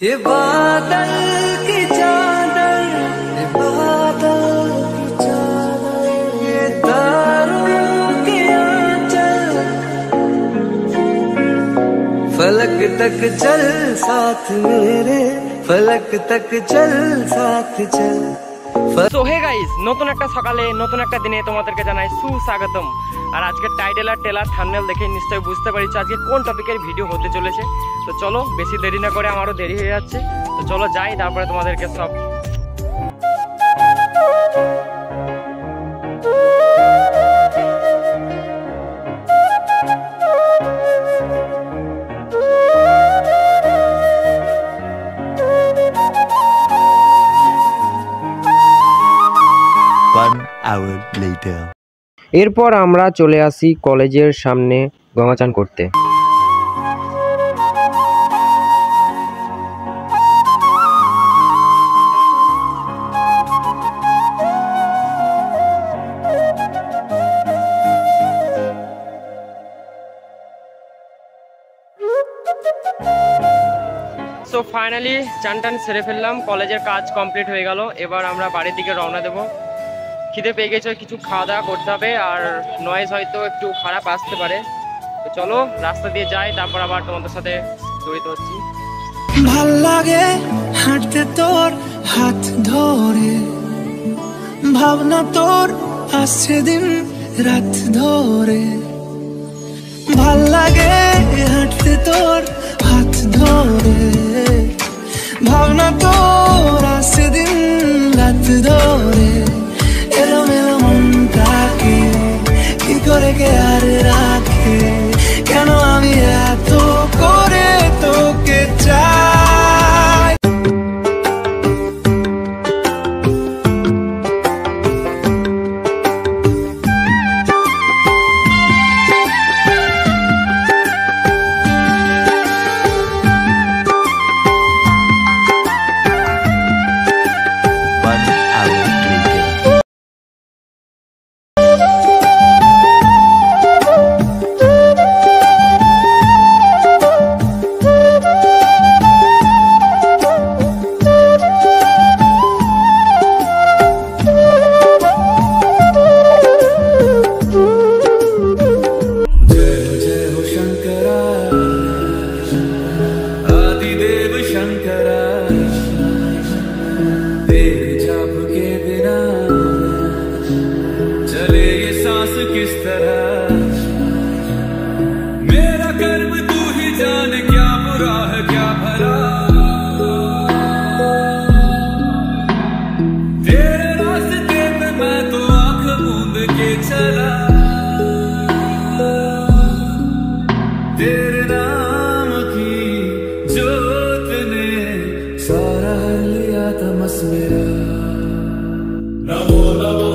ये बादल की चादर, ये बादल की चादर, ये तारों के आंचल, फलक तक चल साथ मेरे, फलक तक चल साथ चल। সো হে গাইস, নতুন একটা সকালে নতুন একটা দিনে তোমাদেরকে জানাই সুস্বাগতম। আর আজকে টাইটেল আর টেলার থাম্বনেল দেখে নিশ্চয়ই বুঝতে পারছো আজকে কোন টপিকের ভিডিও হতে চলেছে। তো চলো বেশি দেরি না করে, আমারও দেরি হয়ে যাচ্ছে, তো চলো যাই, তারপরে তোমাদেরকে সব এরপর আমরা চলে আসি কলেজের সামনে গঙ্গা চান করতে। সো ফাইনালি চান টান সেরে ফেললাম, কলেজের কাজ কমপ্লিট হয়ে গেল। এবার আমরা বাড়ির দিকে রওনা দেবো। খিদে পেয়ে গেছে, কিছু খাওয়া দাওয়া করতে হবে, আর নয়েজ হয়তো একটু খারাপ আসতে পারে। তো চলো রাস্তা দিয়ে যাই, তারপর আবার তোমাদের সাথে জড়িত হচ্ছি। ভাল লাগে হাঁটতে তোর হাত ধরে, ভাবনা তোর আসছে দিন রাত ধরে। ভাল লাগে হাঁটতে তোর হাত ধরে, ভাবনা তোর আসছে দিন রাত ধরে। এলোমেলো মনটাকে কি করে কে আর রাখে, কেন আমি এত করে তোকে চাই। किस तरह मेरा कर्म तू ही जाने, क्या बुरा है क्या भला। तेरे रास्ते पे मैं तो आंख मूंद के चला, तेरे नाम की जोत ने सारा लिया तमस मेरा। नमो नमो